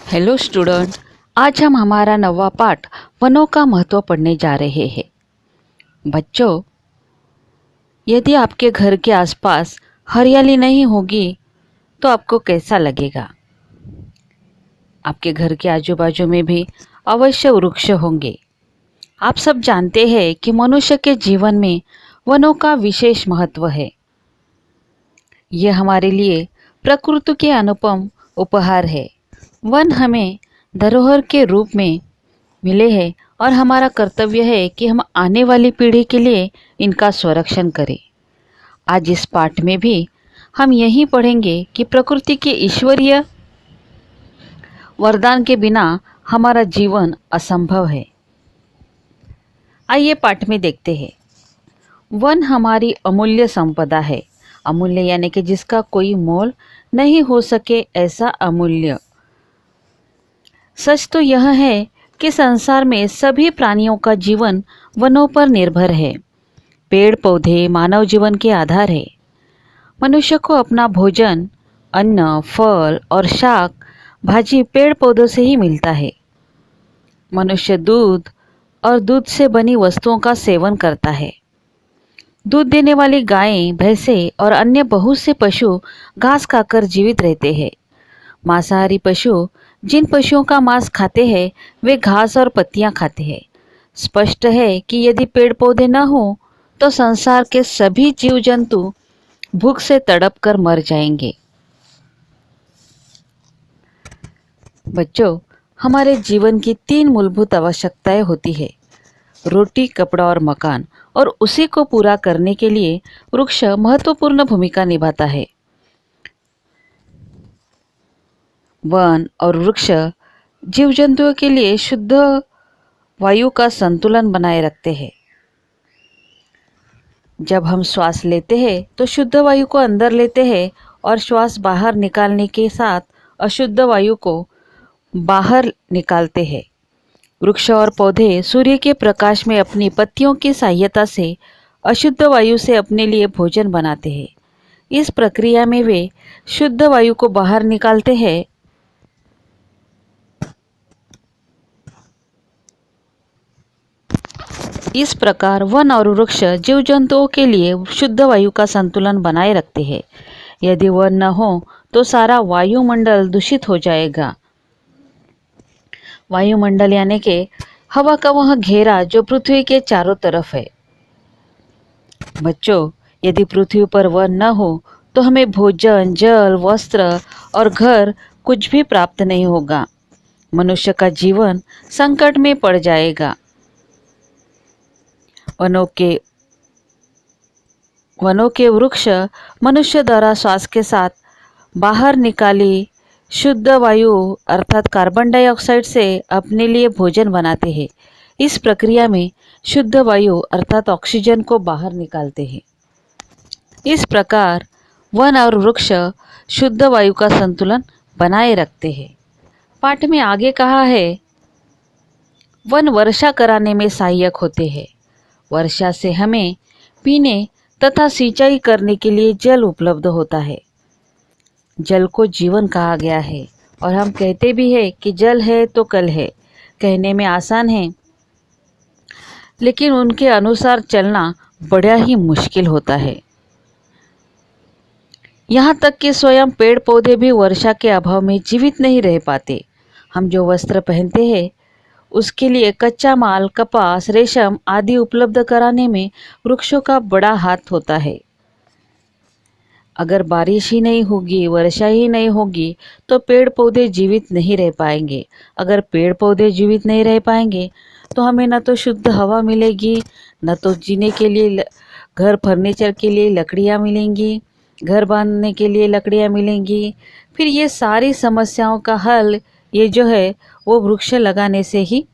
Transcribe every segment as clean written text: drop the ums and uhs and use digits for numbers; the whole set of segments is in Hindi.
हेलो स्टूडेंट, आज हम हमारा नवा पाठ वनों का महत्व पढ़ने जा रहे हैं। बच्चों, यदि आपके घर के आसपास हरियाली नहीं होगी तो आपको कैसा लगेगा? आपके घर के आजू बाजू में भी अवश्य वृक्ष होंगे। आप सब जानते हैं कि मनुष्य के जीवन में वनों का विशेष महत्व है। यह हमारे लिए प्रकृति के अनुपम उपहार है। वन हमें धरोहर के रूप में मिले हैं और हमारा कर्तव्य है कि हम आने वाली पीढ़ी के लिए इनका संरक्षण करें। आज इस पाठ में भी हम यही पढ़ेंगे कि प्रकृति के ईश्वरीय वरदान के बिना हमारा जीवन असंभव है। आइए पाठ में देखते हैं। वन हमारी अमूल्य संपदा है। अमूल्य यानी कि जिसका कोई मोल नहीं हो सके, ऐसा अमूल्य। सच तो यह है कि संसार में सभी प्राणियों का जीवन वनों पर निर्भर है। पेड़ पौधे मानव जीवन के आधार है। मनुष्य को अपना भोजन, अन्न, फल और शाक भाजी पेड़ पौधों से ही मिलता है। मनुष्य दूध और दूध से बनी वस्तुओं का सेवन करता है। दूध देने वाली गायें, भैंसें और अन्य बहुत से पशु घास खाकर जीवित रहते हैं। मांसाहारी पशु जिन पशुओं का मांस खाते हैं वे घास और पत्तियां खाते हैं। स्पष्ट है कि यदि पेड़ पौधे न हो तो संसार के सभी जीव जंतु भूख से तड़प कर मर जाएंगे। बच्चों, हमारे जीवन की 3 मूलभूत आवश्यकताएं होती है: रोटी, कपड़ा और मकान। और उसी को पूरा करने के लिए वृक्ष महत्वपूर्ण भूमिका निभाता है। वन और वृक्ष जीव जंतुओं के लिए शुद्ध वायु का संतुलन बनाए रखते हैं। जब हम श्वास लेते हैं तो शुद्ध वायु को अंदर लेते हैं और श्वास बाहर निकालने के साथ अशुद्ध वायु को बाहर निकालते हैं। वृक्ष और पौधे सूर्य के प्रकाश में अपनी पत्तियों की सहायता से अशुद्ध वायु से अपने लिए भोजन बनाते हैं। इस प्रक्रिया में वे शुद्ध वायु को बाहर निकालते हैं। इस प्रकार वन और वृक्ष जीव जंतुओं के लिए शुद्ध वायु का संतुलन बनाए रखते हैं। यदि वन न हो तो सारा वायुमंडल दूषित हो जाएगा। वायुमंडल यानी कि हवा का वह घेरा जो पृथ्वी के चारों तरफ है। बच्चों, यदि पृथ्वी पर वन न हो तो हमें भोजन, जल, वस्त्र और घर कुछ भी प्राप्त नहीं होगा। मनुष्य का जीवन संकट में पड़ जाएगा। वनों के वृक्ष मनुष्य द्वारा श्वास के साथ बाहर निकाली शुद्ध वायु अर्थात कार्बन डाइऑक्साइड से अपने लिए भोजन बनाते हैं। इस प्रक्रिया में शुद्ध वायु अर्थात ऑक्सीजन को बाहर निकालते हैं। इस प्रकार वन और वृक्ष शुद्ध वायु का संतुलन बनाए रखते हैं। पाठ में आगे कहा है, वन वर्षा कराने में सहायक होते हैं। वर्षा से हमें पीने तथा सिंचाई करने के लिए जल उपलब्ध होता है। जल को जीवन कहा गया है और हम कहते भी हैं कि जल है तो कल है। कहने में आसान है, लेकिन उनके अनुसार चलना बड़ा ही मुश्किल होता है। यहाँ तक कि स्वयं पेड़ पौधे भी वर्षा के अभाव में जीवित नहीं रह पाते। हम जो वस्त्र पहनते हैं उसके लिए कच्चा माल, कपास, रेशम आदि उपलब्ध कराने में वृक्षों का बड़ा हाथ होता है। अगर बारिश ही नहीं होगी, वर्षा ही नहीं होगी तो पेड़ पौधे जीवित नहीं रह पाएंगे। अगर पेड़ पौधे जीवित नहीं रह पाएंगे तो हमें न तो शुद्ध हवा मिलेगी, न तो जीने के लिए घर, फर्नीचर के लिए लकड़ियाँ मिलेंगी, घर बांधने के लिए लकड़ियाँ मिलेंगी। फिर ये सारी समस्याओं का हल ये जो है वो वृक्ष लगाने से ही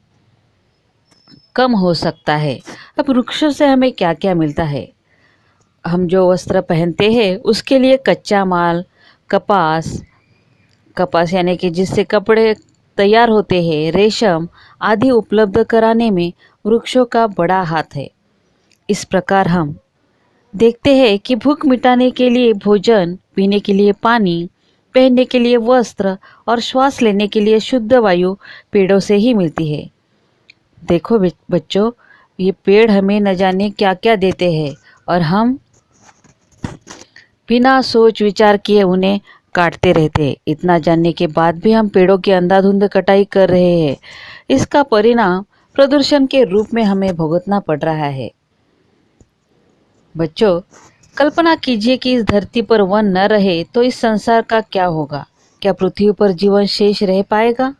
कम हो सकता है। अब वृक्षों से हमें क्या क्या मिलता है? हम जो वस्त्र पहनते हैं उसके लिए कच्चा माल, कपास यानी कि जिससे कपड़े तैयार होते हैं, रेशम आदि उपलब्ध कराने में वृक्षों का बड़ा हाथ है। इस प्रकार हम देखते हैं कि भूख मिटाने के लिए भोजन, पीने के लिए पानी, पहनने के लिए वस्त्र और श्वास लेने के लिए शुद्ध वायु पेड़ों से ही मिलती है। देखो बच्चों, ये पेड़ हमें न जाने क्या क्या देते हैं और हम बिना सोच विचार किए उन्हें काटते रहते हैं। इतना जानने के बाद भी हम पेड़ों की अंधाधुंध कटाई कर रहे हैं। इसका परिणाम प्रदूषण के रूप में हमें भुगतना पड़ रहा है। बच्चों, कल्पना कीजिए कि इस धरती पर वन न रहे तो इस संसार का क्या होगा? क्या पृथ्वी पर जीवन शेष रह पाएगा?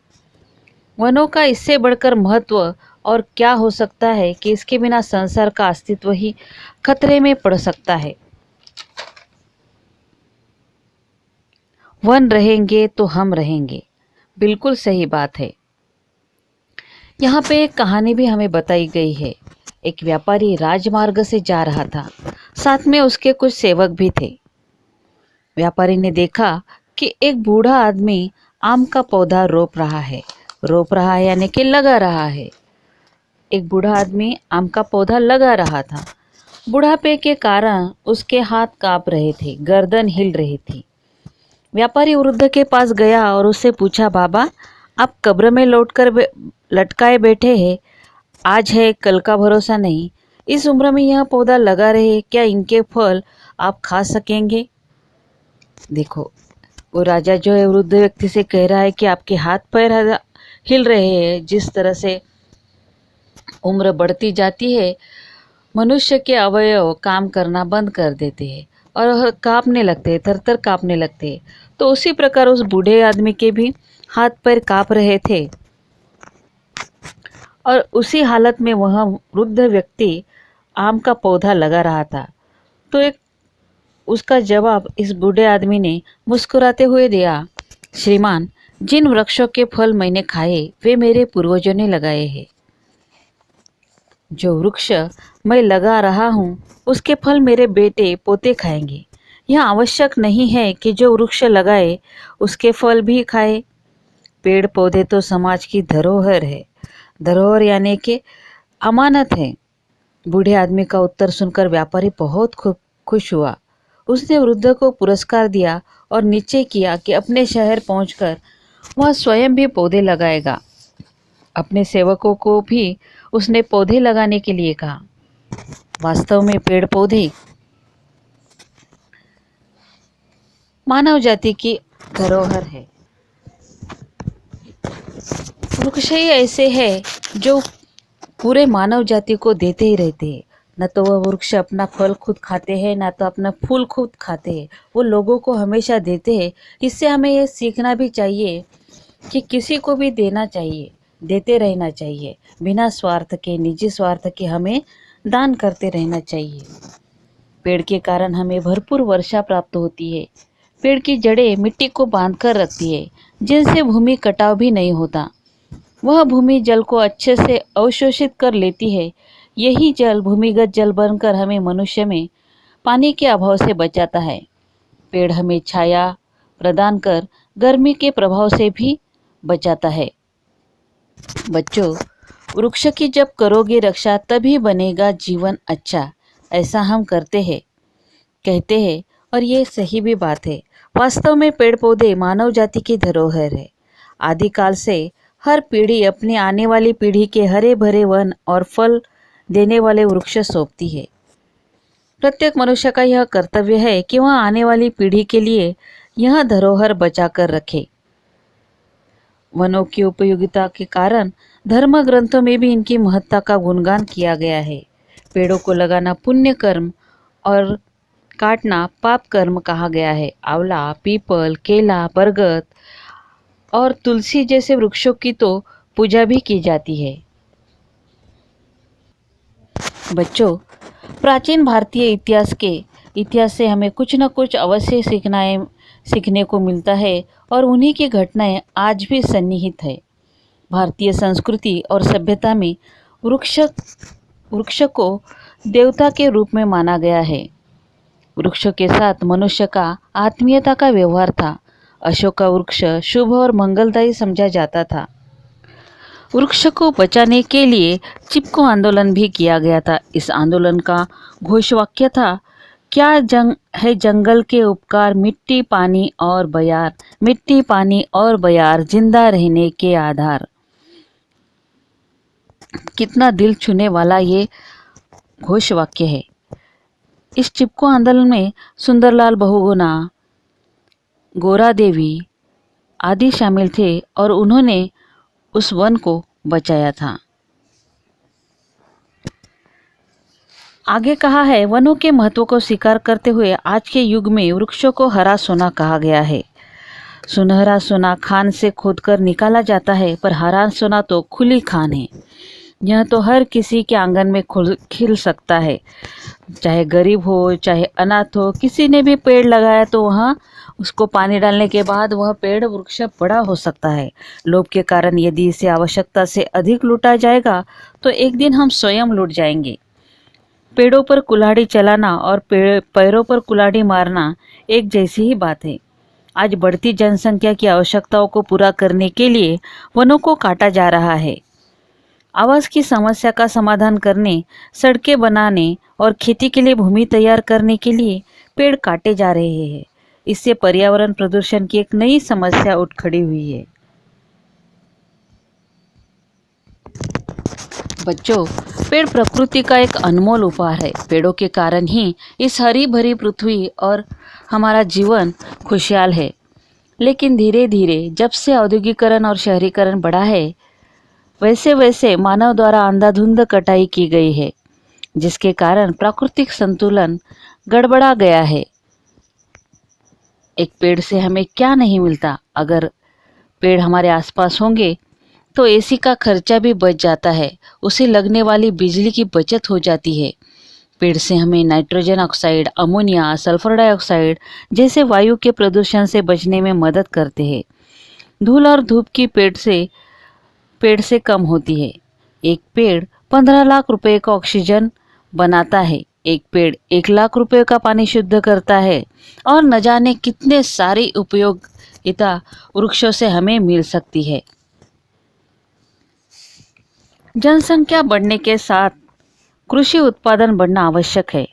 वनों का इससे बढ़कर महत्व और क्या हो सकता है कि इसके बिना संसार का अस्तित्व ही खतरे में पड़ सकता है। वन रहेंगे तो हम रहेंगे, बिल्कुल सही बात है। यहाँ पे एक कहानी भी हमें बताई गई है। एक व्यापारी राजमार्ग से जा रहा था, साथ में उसके कुछ सेवक भी थे। व्यापारी ने देखा कि एक बूढ़ा आदमी आम का पौधा रोप रहा है यानी कि लगा रहा है। एक बूढ़ा आदमी आम का पौधा लगा रहा था। बुढ़ापे के कारण उसके हाथ कांप रहे थे, गर्दन हिल रही थी। व्यापारी वृद्ध के पास गया और उससे पूछा, बाबा, आप कब्र में लटकाए बैठे हैं, आज है कल का भरोसा नहीं। इस उम्र में यह पौधा लगा रहे, क्या इनके फल आप खा सकेंगे? देखो, वो राजा जो है वृद्ध व्यक्ति से कह रहा है कि आपके हाथ पैर हिल रहे हैं। जिस तरह से उम्र बढ़ती जाती है, मनुष्य के अवयव काम करना बंद कर देते हैं और कांपने लगते हैं, थरथर कांपने लगते हैं। तो उसी प्रकार उस बूढ़े आदमी के भी हाथ पैर कांप रहे थे और उसी हालत में वह वृद्ध व्यक्ति आम का पौधा लगा रहा था। तो एक उसका जवाब इस बूढ़े आदमी ने मुस्कुराते हुए दिया, श्रीमान, जिन वृक्षों के फल मैंने खाए वे मेरे पूर्वजों ने लगाए हैं। जो वृक्ष मैं लगा रहा हूँ उसके फल मेरे बेटे पोते खाएंगे। यह आवश्यक नहीं है कि जो वृक्ष लगाए उसके फल भी खाए। पेड़ पौधे तो समाज की धरोहर है। धरोहर यानी कि अमानत है। बूढ़े आदमी का उत्तर सुनकर व्यापारी बहुत खुश हुआ। उसने वृद्ध को पुरस्कार दिया और निश्चय किया कि अपने शहर पहुंचकर वह स्वयं भी पौधे लगाएगा। अपने सेवकों को भी उसने पौधे लगाने के लिए कहा। वास्तव में पेड़ पौधे मानव जाति की धरोहर है। वृक्ष ही ऐसे है जो पूरे मानव जाति को देते ही रहते हैं। न तो वह वृक्ष अपना फल खुद खाते हैं, न तो अपना फूल खुद खाते हैं। वो लोगों को हमेशा देते हैं। इससे हमें ये सीखना भी चाहिए कि किसी को भी देना चाहिए, देते रहना चाहिए। बिना स्वार्थ के, निजी स्वार्थ के हमें दान करते रहना चाहिए। पेड़ के कारण हमें भरपूर वर्षा प्राप्त होती है। पेड़ की जड़ें मिट्टी को बांध कर रखती है, जिनसे भूमि कटाव भी नहीं होता। वह भूमि जल को अच्छे से अवशोषित कर लेती है। यही जल भूमिगत जल बनकर हमें मनुष्य में पानी के अभाव से बचाता है। पेड़ हमें छाया प्रदान कर गर्मी के प्रभाव से भी बचाता है। बच्चों, वृक्ष की जब करोगे रक्षा तभी बनेगा जीवन अच्छा, ऐसा हम कहते हैं और ये सही भी बात है। वास्तव में पेड़ पौधे मानव जाति की धरोहर है। आदिकाल से हर पीढ़ी अपनी आने वाली पीढ़ी के हरे भरे वन और फल देने वाले वृक्ष सौंपती है। प्रत्येक मनुष्य का यह कर्तव्य है कि वह आने वाली पीढ़ी के लिए यह धरोहर बचा कर रखे। वनों की उपयोगिता के कारण धर्म ग्रंथों में भी इनकी महत्ता का गुणगान किया गया है। पेड़ों को लगाना पुण्य कर्म और काटना पाप कर्म कहा गया है। आंवला, पीपल, केला, बरगद और तुलसी जैसे वृक्षों की तो पूजा भी की जाती है। बच्चों, प्राचीन भारतीय इतिहास से हमें कुछ न कुछ अवश्य सीखने को मिलता है और उन्हीं की घटनाएं आज भी सन्निहित है। भारतीय संस्कृति और सभ्यता में वृक्ष को देवता के रूप में माना गया है। वृक्षों के साथ मनुष्य का आत्मीयता का व्यवहार था। अशोक का वृक्ष शुभ और मंगलदायी समझा जाता था। वृक्ष को बचाने के लिए चिपको आंदोलन भी किया गया था। इस आंदोलन का घोषवाक्य था क्या है जंगल के उपकार, मिट्टी पानी और बयार, मिट्टी पानी और बयार जिंदा रहने के आधार। कितना दिल छूने वाला ये घोष वाक्य है। इस चिपको आंदोलन में सुंदरलाल बहुगुणा, गोरा देवी आदि शामिल थे और उन्होंने उस वन को बचाया था। आगे कहा है, वनों के महत्व को स्वीकार करते हुए आज के युग में वृक्षों को हरा सोना कहा गया है। सुनहरा सोना खान से खोदकर निकाला जाता है, पर हरा सोना तो खुली खान है। यह तो हर किसी के आंगन में खिल सकता है, चाहे गरीब हो चाहे अनाथ हो। किसी ने भी पेड़ लगाया तो वहाँ उसको पानी डालने के बाद वह पेड़ वृक्ष बड़ा हो सकता है। लोभ के कारण यदि इसे आवश्यकता से अधिक लूटा जाएगा तो एक दिन हम स्वयं लूट जाएंगे। पेड़ों पर कुल्हाड़ी चलाना और पैरों पर कुल्हाड़ी मारना एक जैसी ही बात है। आज बढ़ती जनसंख्या की आवश्यकताओं को पूरा करने के लिए वनों को काटा जा रहा है। आवास की समस्या का समाधान करने, सड़कें बनाने और खेती के लिए भूमि तैयार करने के लिए पेड़ काटे जा रहे हैं। इससे पर्यावरण प्रदूषण की एक नई समस्या उठ खड़ी हुई है। बच्चों, पेड़ प्रकृति का एक अनमोल उपहार है। पेड़ों के कारण ही इस हरी भरी पृथ्वी और हमारा जीवन खुशहाल है। लेकिन धीरे धीरे जब से औद्योगिकरण और शहरीकरण बढ़ा है, वैसे वैसे मानव द्वारा अंधाधुंध कटाई की गई है, जिसके कारण प्राकृतिक संतुलन गड़बड़ा गया है। एक पेड़ से हमें क्या नहीं मिलता। अगर पेड़ हमारे आसपास होंगे तो एसी का खर्चा भी बच जाता है, उसे लगने वाली बिजली की बचत हो जाती है। पेड़ से हमें nitrogen oxide, ammonia, sulphur dioxide जैसे वायु के प्रदूषण से बचने में मदद करते हैं। धूल और धूप की पेड़ से कम होती है। एक पेड़ 15 लाख रुपए का ऑक्सीजन बनाता है। एक पेड़ 1 लाख रुपए का पानी शुद्ध करता है और न जाने कितने सारी उपयोगिता वृक्षों से हमें मिल सकती है। जनसंख्या बढ़ने के साथ कृषि उत्पादन बढ़ना आवश्यक है,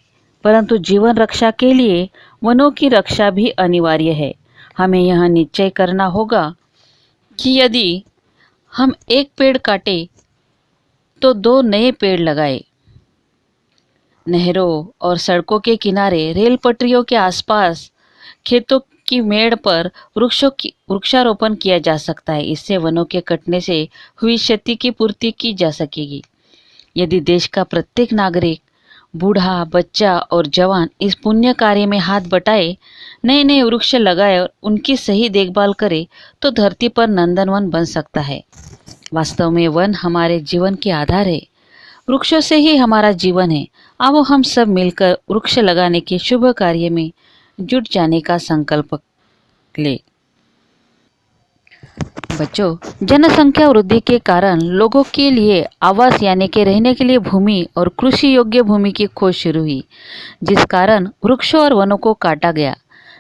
परंतु जीवन रक्षा के लिए वनों की रक्षा भी अनिवार्य है। हमें यह निश्चय करना होगा कि यदि हम एक पेड़ काटे तो 2 नए पेड़ लगाए। नहरों और सड़कों के किनारे, रेल पटरियों के आसपास, खेतों की मेड़ पर वृक्षारोपण किया जा सकता है। इससे वनों के कटने से हुई क्षति की पूर्ति की जा सकेगी। यदि देश का प्रत्येक नागरिक, बूढ़ा, बच्चा और जवान इस पुण्य कार्य में हाथ बटाए, नए नए वृक्ष लगाए और उनकी सही देखभाल करे तो धरती पर नंदनवन बन सकता है। वास्तव में वन हमारे जीवन के आधार है। वृक्षों से ही हमारा जीवन है। आओ हम सब मिलकर वृक्ष लगाने के शुभ कार्य में जुट जाने का संकल्प ले। बच्चों, जनसंख्या वृद्धि के कारण लोगों के लिए आवास यानी कि रहने के लिए भूमि और कृषि योग्य भूमि की खोज शुरू हुई, जिस कारण वृक्षों और वनों को काटा गया,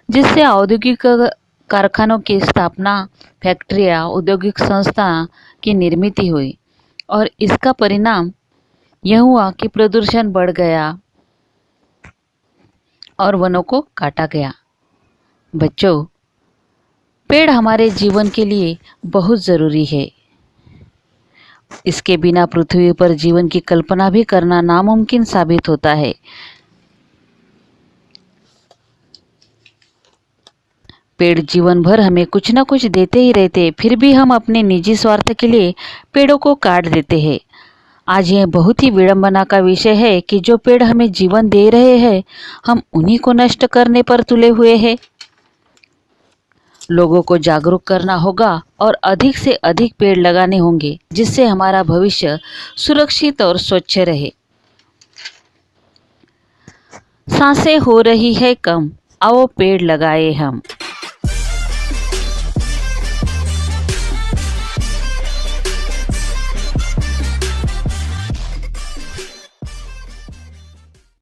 जिससे औद्योगिक कारखानों की स्थापना, फैक्ट्रियाँ, औद्योगिक संस्था की निर्मित हुई और इसका परिणाम यह हुआ कि प्रदूषण बढ़ गया और वनों को काटा गया। बच्चों, पेड़ हमारे जीवन के लिए बहुत ज़रूरी है। इसके बिना पृथ्वी पर जीवन की कल्पना भी करना नामुमकिन साबित होता है। पेड़ जीवन भर हमें कुछ न कुछ देते ही रहते, फिर भी हम अपने निजी स्वार्थ के लिए पेड़ों को काट देते हैं। आज यह बहुत ही विडंबना का विषय है कि जो पेड़ हमें जीवन दे रहे हैं, हम उन्हीं को नष्ट करने पर तुले हुए हैं। लोगों को जागरूक करना होगा और अधिक से अधिक पेड़ लगाने होंगे, जिससे हमारा भविष्य सुरक्षित और स्वच्छ रहे। सांसें हो रही है कम, आओ पेड़ लगाए हम।